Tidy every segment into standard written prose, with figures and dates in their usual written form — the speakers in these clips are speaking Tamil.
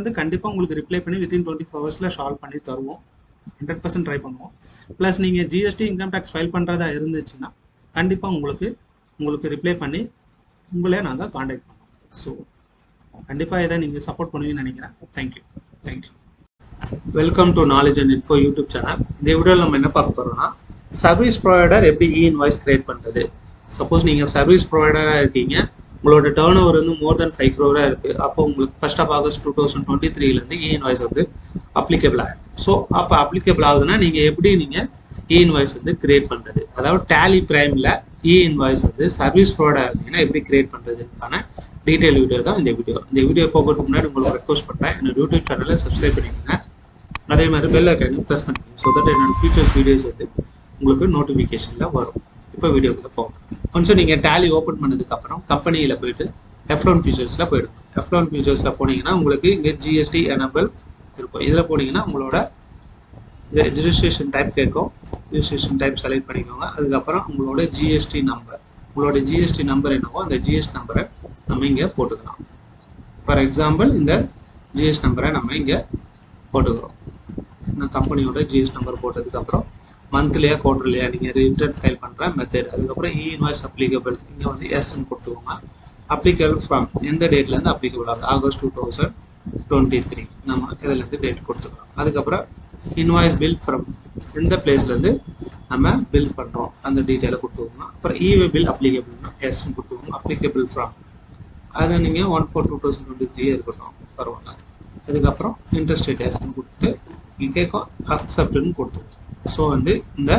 வந்து கண்டிப்பாக உங்களுக்கு ரிப்ளை பண்ணி வித்தின் 24 ஹவர்ஸில் சால்வ் பண்ணி தருவோம். 100% ட்ரை பண்ணுவோம். ப்ளஸ் நீங்கள் ஜிஎஸ்டி இன்கம் டேக்ஸ் ஃபைல் பண்ணுறதா இருந்துச்சுன்னா கண்டிப்பாக உங்களுக்கு ரிப்ளை பண்ணி உங்களே நாங்கள் காண்டாக்ட் பண்ணுவோம். ஸோ கண்டிப்பாக இதை நீங்கள் சப்போர்ட் பண்ணுவீங்கன்னு நினைக்கிறேன். Thank you. Welcome to knowledge and info YouTube channel. இந்த வீடியோவில் நம்ம என்ன பார்க்க போகிறோம்னா, சர்வீஸ் ப்ரொவைடர் எப்படி இ-இன்வாய்ஸ் கிரியேட் பண்ணுறது. சப்போஸ் நீங்கள் சர்வீஸ் ப்ரொவைடராக இருக்கீங்க, உங்களோட டர்ன் ஓவர் வந்து மோர் தென் 5 crore இருக்குது. அப்போ உங்களுக்கு 1st of August 2023 இ-இன்வாய்ஸ் வந்து அப்ளிகபிள் ஆகும். ஸோ அப்போ அப்ளிகபிள் ஆகுதுன்னா நீங்கள் எப்படி இ-இன்வாய்ஸ் வந்து கிரியேட் பண்ணுறது, அதாவது டேலி பிரைமில் இ-இன்வாய்ஸ் வந்து சர்வீஸ் ப்ரொவைடர் இருந்தீங்கன்னா எப்படி கிரியேட் பண்ணுறதுக்கான டீட்டெயில் வீடியோ தான் இந்த வீடியோ போகிறதுக்கு முன்னாடி உங்களுக்கு ரெக்வஸ்ட் பண்ணுறேன், என்னோட யூடியூப் சேனலை சப்ஸ்கிரைப் பண்ணிக்கோங்க. அதே மாதிரி பெல் ஐக்கானை ப்ரெஸ் பண்ணிக்கோங்க. ஸோ தட் என்னோட ஃபியூச்சர்ஸ் வீடியோஸ் வந்து உங்களுக்கு நோட்டிஃபிகேஷனில் வரும். இப்போ வீடியோக்குள்ள போகும். ஒன்ஸ் நீங்கள் டேலி ஓப்பன் பண்ணதுக்கப்புறம் கம்பெனியில் போயிட்டு F1 ஃபியூச்சர்ஸில் போயிடும். F1 ஃபியூச்சர்ஸில் போனீங்கன்னா உங்களுக்கு இங்கே ஜிஎஸ்டி எனபிள் இருக்கும். இதில் போனீங்கன்னா உங்களோட ரெஜிஸ்ட்ரேஷன் டைப் கேட்கும். ரெஜிஸ்ட்ரேஷன் டைப் செலக்ட் பண்ணிக்கோங்க. அதுக்கப்புறம் உங்களோட ஜிஎஸ்டி நம்பர் என்னவோ அந்த ஜிஎஸ்டி நம்பரை நம்ம இங்கே போட்டுக்கலாம். ஃபார் எக்ஸாம்பிள் இந்த ஜிஎஸ்டி நம்பரை நம்ம இங்கே போட்டுக்கிறோம். நான் கம்பெனியோட ஜிஎஸ்டி நம்பர் போட்டதுக்கப்புறம் மந்த்லியா குவார்டர்லியா நீங்கள் ரிட்டர்ன் ஃபைல் பண்ணுற மெத்தட், அதுக்கப்புறம் இ-இன்வாய்ஸ் அப்ளிகபிள் இங்கே வந்து எஸ்ன்னு கொடுத்துக்கோங்க. அப்ளிகபிள் ஃப்ரம் எந்த டேட்லேருந்து அப்ளிகபிள் ஆகுது, ஆகஸ்ட் 2023 நம்ம இதிலேருந்து டேட் கொடுத்துக்கலாம். அதுக்கப்புறம் இன்வாய்ஸ் பில் ஃப்ரம் எந்த பிளேஸ்லேருந்து நம்ம பில் பண்ணுறோம் அந்த டீட்டெயிலை கொடுத்துக்கோங்க. அப்புறம் இ-வே பில் அப்ளிகபிள்னா எஸ்ன்னு கொடுத்துக்கோங்க. அப்ளிகபிள் ஃப்ரம் அதை நீங்கள் 1/4/2023 இருக்கட்டும், பரவாயில்ல. அதுக்கப்புறம் இன்ட்ரெஸ்ட் ரேட் எஸ்ன்னு கொடுத்துட்டு நீங்கள் கேட்கும் அக்செப்ட்னு கொடுத்துருவோம். ஸோ வந்து இந்த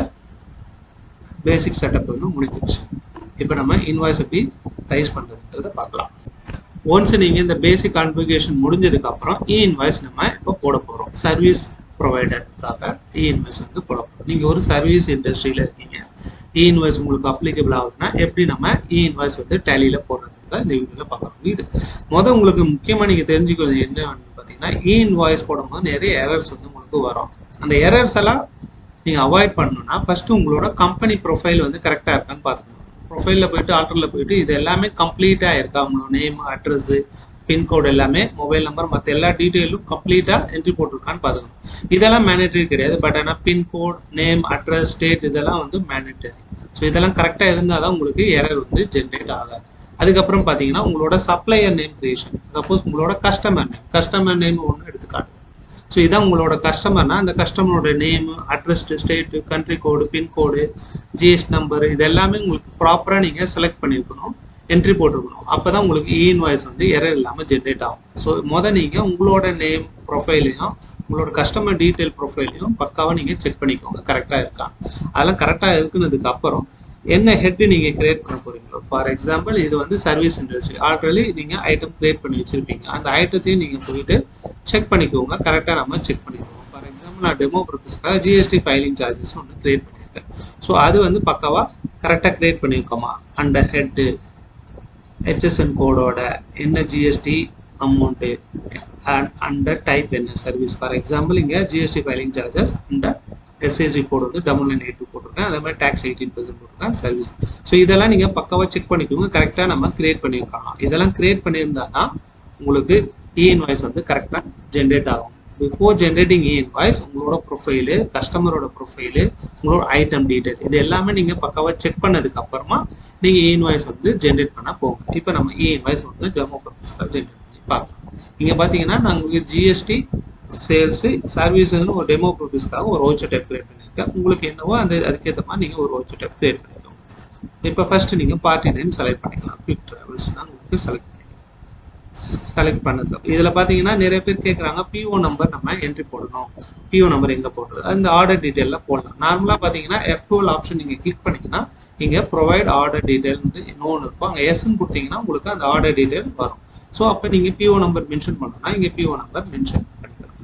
பேசிக் செட்டப் வந்து முடிஞ்சிருச்சு. இப்போ நம்ம இன்வாய்ஸ் எப்படி ரைஸ் பண்ணுறதுன்றதை பார்க்கலாம். ஒன்ஸ் நீங்கள் இந்த பேசிக் கான்ஃபிகரேஷன் முடிஞ்சதுக்கப்புறம் இ-இன்வாய்ஸ் நம்ம இப்போ போட போகிறோம். சர்வீஸ் ப்ரொவைடருக்காக இ-இன்வாய்ஸ் வந்து போட போகிறோம். நீங்கள் ஒரு சர்வீஸ் இண்டஸ்ட்ரியில் இருக்கீங்க, இ-இன்வாய்ஸ் உங்களுக்கு அப்ளிகபிள் ஆகுதுன்னா எப்படி நம்ம இ-இன்வாய்ஸ் வந்து டேலியில் போடுறதுன்றத இந்த வீடியோவில் பார்க்கலாம். உங்களுக்கு முக்கியமாக நீங்கள் தெரிஞ்சுக்கிறது என்ன பார்த்தீங்கன்னா, இ-இன்வாய்ஸ் போடும்போது நிறைய எரர்ஸ் வந்து உங்களுக்கு வரும். அந்த எரர்ஸ் எல்லாம் நீங்கள் அவாய்ட் பண்ணணும்னா ஃபஸ்ட்டு உங்களோட கம்பெனி ப்ரொஃபைல் வந்து கரெக்டாக இருக்கான்னு பார்த்துக்கணும். ப்ரொஃபைலில் போயிட்டு ஆல்டரில் போயிட்டு இது எல்லாமே கம்ப்ளீட்டாக இருக்கா, உங்களோட நேம், அட்ரஸு, பின்கோடு எல்லாமே, மொபைல் நம்பர், மற்ற எல்லா டீட்டெயிலும் கம்ப்ளீட்டாக என்ட்ரி போட்டிருக்கான்னு பார்த்துக்கணும். இதெல்லாம் மேண்டேட்டரி கிடையாது, பட் ஆனால் பின்கோட், நேம், அட்ரஸ், ஸ்டேட் இதெல்லாம் வந்து மேண்டேட்டரி. ஸோ இதெல்லாம் கரெக்டாக இருந்தால் தான் உங்களுக்கு எரர் வந்து ஜென்ரேட் ஆகாது. அதுக்கப்புறம் பார்த்தீங்கன்னா உங்களோட சப்ளையர் நேம் கிரியேஷன், சப்போஸ் உங்களோட கஸ்டமர் நேம் ஒன்று எடுத்துக்காட்டு. ஸோ இதான் உங்களோட கஸ்டமர்னா அந்த கஸ்டமரோட நேமு, அட்ரஸ், ஸ்டேட்டு, கண்ட்ரி கோடு, பின்கோடு, ஜிஎஸ்டி நம்பர் இது எல்லாமே உங்களுக்கு ப்ராப்பராக நீங்கள் செலக்ட் பண்ணியிருக்கணும், என்ட்ரி போட்டிருக்கணும். அப்போ தான் உங்களுக்கு இ-இன்வாய்ஸ் வந்து எரர் இல்லாமல் ஜென்ரேட் ஆகும். ஸோ நீங்கள் உங்களோட நேம் ப்ரொஃபைலையும் உங்களோட கஸ்டமர் டீட்டெயில் ப்ரொஃபைலையும் பக்காவாக நீங்கள் செக் பண்ணிக்கோங்க கரெக்டாக இருக்கா. அதெல்லாம் கரெக்டாக இருக்குனதுக்கு அப்புறம் என்ன ஹெட்டு நீங்கள் கிரியேட் பண்ண போகிறீங்களோ, ஃபார் எக்ஸாம்பிள் இது வந்து சர்வீஸ் இண்டஸ்ட்ரி, ஆல்ரெடி நீங்கள் ஐட்டம் கிரியேட் பண்ணி வச்சுருப்பீங்க. அந்த ஐட்டத்தையும் நீங்கள் போயிட்டு செக் பண்ணிக்கோங்க, கரெக்டாக நம்ம செக் பண்ணிக்கோங்க. ஃபார் எக்ஸாம்பிள் நான் டெமோ பர்பஸ்க்காக ஜிஎஸ்டி ஃபைலிங் சார்ஜஸ் ஒன்று கிரியேட் பண்ணியிருக்கேன். ஸோ அது வந்து பக்காவாக கரெக்டாக கிரியேட் பண்ணியிருக்கோமா, அந்த ஹெட்டு, ஹெச்எஸ்என் கோடோட என்ன ஜிஎஸ்டி அமௌண்ட்டு, அந்த டைப் என்ன சர்வீஸ். ஃபார் எக்ஸாம்பிள் இங்கே ஜிஎஸ்டி ஃபைலிங் சார்ஜஸ் அந்த எஸ்ஏசி கோடு வந்து 9982 போட்டிருக்கேன், அதே மாதிரி டேக்ஸ் 18% போட்டிருக்கேன், சர்வீஸ். ஸோ இதெல்லாம் நீங்கள் பக்காவாக செக் பண்ணிக்கோங்க, கரெக்டாக நம்ம கிரியேட் பண்ணியிருக்கலாம். இதெல்லாம் கிரியேட் பண்ணியிருந்தா தான் உங்களுக்கு இ-இன்வாய்ஸ் வந்து கரெக்டாக ஜென்ரேட் ஆகும். பிஃபோர் ஜென்ரேட்டிங் இ-இன்வாய்ஸ் உங்களோட ப்ரொஃபைலு, கஸ்டமரோட ப்ரொஃபைலு, உங்களோட ஐட்டம் டீட்டெயில் இது எல்லாமே நீங்கள் பக்காவாக செக் பண்ணதுக்கு அப்புறமா நீங்கள் இ-இன்வாய்ஸ் வந்து ஜென்ரேட் பண்ண போங்க. இப்போ நம்ம இ-இன்வாய்ஸ் வந்து டெமோ பர்பஸ்க்காக ஜென்ரேட் பண்ணி பார்க்கலாம். இங்கே பார்த்தீங்கன்னா நான் உங்களுக்கு ஜிஎஸ்டி சேல்ஸு சர்வீஸ்னு ஒரு டெமோ பர்பஸ்க்காக ஒரு ஓச்சர் டைப் கிரியேட் பண்ணியிருக்கேன். உங்களுக்கு என்னவோ அதுக்கேற்ற மாதிரி நீங்கள் ஒரு ஓச்சர் டைப் கிரியேட் பண்ணிக்கோங்க. இப்போ ஃபஸ்ட்டு நீங்கள் பார்ட்டி நேம் செலக்ட் பண்ணிக்கலாம். குவிக் ட்ராவல்ஸ்னால் உங்களுக்கு செலக்ட் பண்ணதுல இதில் பார்த்தீங்கன்னா நிறைய பேர் கேட்குறாங்க பிஓ நம்பர் நம்ம என்ட்ரி போடணும், பிஓ நம்பர் எங்கே போடுறது, அந்த ஆர்டர் டீட்டெயிலில் போடலாம். நார்மலாக பார்த்தீங்கன்னா F12 ஆப்ஷன் நீங்கள் கிளிக் பண்ணிங்கன்னா இங்கே ப்ரொவைட் ஆர்டர் டீட்டெயில் இன்னொன்று இருக்கும், அங்கே எஸ்ன்னு கொடுத்தீங்கன்னா உங்களுக்கு அந்த ஆர்டர் டீட்டெயில் வரும். ஸோ அப்போ நீங்கள் பிஓ நம்பர் மென்ஷன் பண்ணணும்னா இங்கே பிஓ நம்பர் மென்ஷன் பண்ணிக்கலாம்.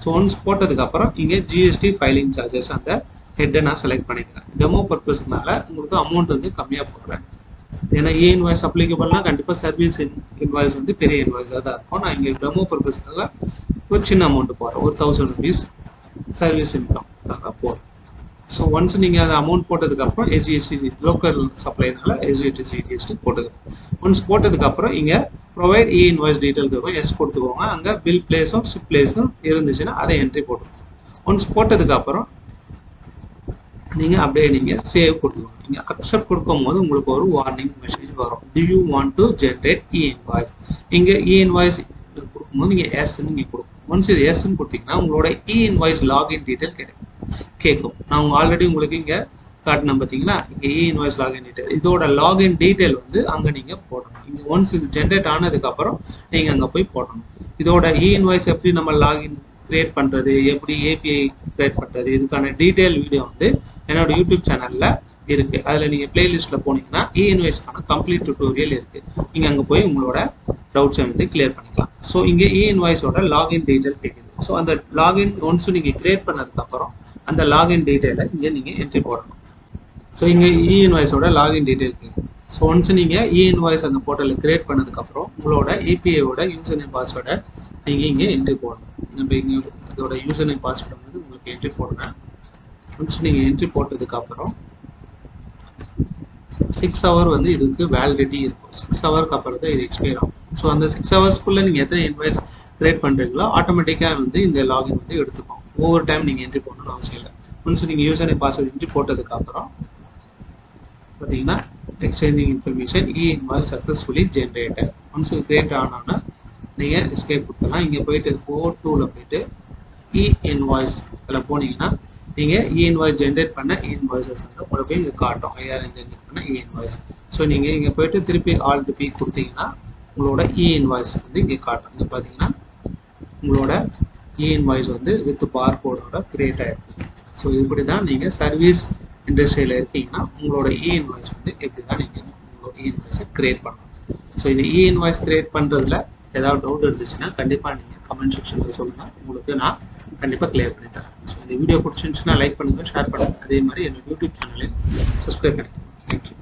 ஸோ ஒன்ஸ் போட்டதுக்கப்புறம் இங்கே ஜிஎஸ்டி ஃபைலிங் சார்ஜஸ் அந்த ஹெட்டை நான் செலக்ட் பண்ணிக்கிறேன். டெமோ பர்பஸ்னால உங்களுக்கு அமௌண்ட் வந்து கம்மியாக போடுறேன். ஏன்னா இ-இன்வாய்ஸ் அப்ளிகபிள்னா கண்டிப்பாக சர்வீஸ் இன்வாய்ஸ் வந்து பெரிய இன்வாய்ஸாக தான் இருக்கும். நான் இங்கே டெமோ பர்பஸ்க்காக ஒரு சின்ன அமௌண்ட் போடுறேன், ஒரு 1000 rupees சர்வீஸ் இன்கம் போடுறேன். ஸோ ஒன்ஸ் நீங்கள் அந்த அமௌண்ட் போட்டதுக்கப்புறம் எஸ்ஜிஎஸ்டி லோக்கல் சப்ளைனால எஸ்ஜிஎஸ்டி ஜிஎஸ்டி போட்டுக்கணும். ஒன்ஸ் போட்டதுக்கப்புறம் இங்கே ப்ரொவைட் இ இன்வாய்ஸ் டீட்டெயில் இருக்கும், எஸ் கொடுத்துக்கோங்க. அங்கே பில் பிளேஸும் ஷிப் பிளேஸும் இருந்துச்சுன்னா அதை என்ட்ரி போட்டுக்கோங்க. ஒன்ஸ் போட்டதுக்கப்புறம் நீங்கள் அப்படியே நீங்கள் சேவ் கொடுத்துக்கோங்க. நீங்கள் அக்செப்ட் கொடுக்கும்போது உங்களுக்கு ஒரு வார்னிங் மெசேஜ் வரும். To you want to generate E invoice. இங்கே இ இன்வாய்ஸ் கொடுக்கும்போது நீங்கள் எஸ்ன்னு நீங்கள் கொடுக்கணும். ஒன்ஸ் இது எஸ்ன்னு கொடுத்தீங்கன்னா உங்களோட இ இன்வாய்ஸ் லாகின் டீட்டெயில் கேட்கும். நான் ஆல்ரெடி உங்களுக்கு இங்கே காட்டினேன் பார்த்தீங்கன்னா, இங்கே இ இன்வாய்ஸ் லாகின் டீட்டெயில். இதோட லாகின் டீட்டெயில் வந்து அங்கே நீங்கள் போடணும். இங்கே ஒன்ஸ் இது ஜென்ரேட் ஆனதுக்கப்புறம் நீங்கள் அங்கே போய் போடணும். இதோட இ இன்வாய்ஸ் எப்படி நம்ம லாகின் கிரியேட் பண்ணுறது, எப்படி ஏபிஐ கிரியேட் பண்ணுறது, இதுக்கான டீட்டெயில் வீடியோ வந்து என்னோட யூடியூப் சேனலில் இருக்குது. அதில் நீங்கள் பிளேலிஸ்ட்டில் போனீங்கன்னா இ இன்வாய்ஸ்க்கான கம்ப்ளீட் டியூட்டோரியல் இருக்குது. நீங்கள் அங்கே போய் உங்களோட டவுட்ஸை வந்து கிளியர் பண்ணிக்கலாம். ஸோ இங்கே இ இன்வாய்ஸோட லாகின் டீட்டெயில் கேட்குது. ஸோ அந்த லாகின் ஒன்ஸ் நீங்கள் கிரியேட் பண்ணதுக்கப்புறம் அந்த லாகின் டீட்டெயிலை இங்கே நீங்கள் என்ட்ரி போடணும். ஸோ இங்கே இ இன்வாய்ஸோட லாகின் டீட்டெயில் கேட்குது. ஸோ ஒன்ஸ் நீங்கள் இ இன்வாய்ஸ் அந்த போர்ட்டலில் கிரியேட் பண்ணதுக்கப்புறம் உங்களோட ஏபிஐயோட யூசர் நேம் பாஸ்வேர்டை நீங்கள் இங்கே என்ட்ரி போடணும். நம்ம இங்கே இதோட யூசர் நேம் பாஸ்வேர்டை வந்து உங்களுக்கு என்ட்ரி போடுறேன். ஒன்ஸ் நீங்கள் என்ட்ரி போட்டதுக்கப்புறம் 6 ஹவர் வந்து இதுக்கு வேலிடிட்டி இருக்கும். 6 ஹவருக்கு அப்புறம் தான் இது எக்ஸ்பயர் ஆகும். ஸோ அந்த 6 ஹவர்ஸ்க்குள்ளே நீங்கள் எத்தனை இன்வாய்ஸ் கிரியேட் பண்ணுறீங்களோ ஆட்டோமேட்டிக்காக வந்து இந்த லாகின் வந்து எடுத்துக்கும். ஒவ்வொரு டைம் நீங்கள் என்ட்ரி போடணும்னு அவசியம் இல்லை. ஒன்ஸ் நீங்கள் யூசர் நேம் பாஸ்வேர்டு என்ட்ரி போட்டதுக்கப்புறம் பார்த்தீங்கன்னா எக்ஸ்சேஞ்சிங் இன்ஃபர்மேஷன் இ இன்வாய்ஸ் சக்ஸஸ்ஃபுல்லி ஜென்ரேட்டட். ஒன்ஸ் இது கிரியேட் ஆனோன்னா நீங்கள் எஸ்கேப் கொடுத்தலாம். இங்கே போயிட்டு O2ல் போயிட்டு இ இன்வாய்ஸ் இதில் போனீங்கன்னா நீங்கள் இ இன்வாய்ஸ் ஜென்ரேட் பண்ண இ இன்வாய்ஸஸ் வந்து உங்களுக்கு போய் இங்கே காட்டும். ஐஆர்என் ஜென்ரேட் பண்ண இ இன்வாய்ஸ். ஸோ நீங்கள் இங்கே போயிட்டு திருப்பி ஆல்ட் பி கொடுத்தீங்கன்னா உங்களோட இ இன்வாய்ஸ் வந்து இங்கே காட்டும். இங்கே பார்த்தீங்கன்னா உங்களோட இ இன்வாய்ஸ் வந்து வித் பார் கோடோட கிரியேட் ஆகிருக்கு. ஸோ இப்படி தான் நீங்கள் சர்வீஸ் இண்டஸ்ட்ரியில் இருக்கீங்கன்னா உங்களோட இ இன்வாய்ஸ் வந்து எப்படி தான் நீங்கள் உங்களோட இ இன்வாய்ஸை கிரியேட் பண்ணணும். ஸோ இந்த இ இன்வாய்ஸ் கிரியேட் பண்ணுறதுல ஏதாவது டவுட் இருந்துச்சுன்னா கண்டிப்பாக நீங்கள் கமெண்ட் செக்ஷனில் சொல்லுங்கள். உங்களுக்கு நான் கண்டிப்பாக கிளியர் பண்ணி தரேன். ஸோ இந்த வீடியோ பிடிச்சிருந்துச்சுன்னா லைக் பண்ணுங்கள், ஷேர் பண்ணுங்கள். அதே மாதிரி என்னோட யூடியூப் சேனலையும் சப்ஸ்கிரைப் பண்ணிக்கோங்க. தேங்க்யூ.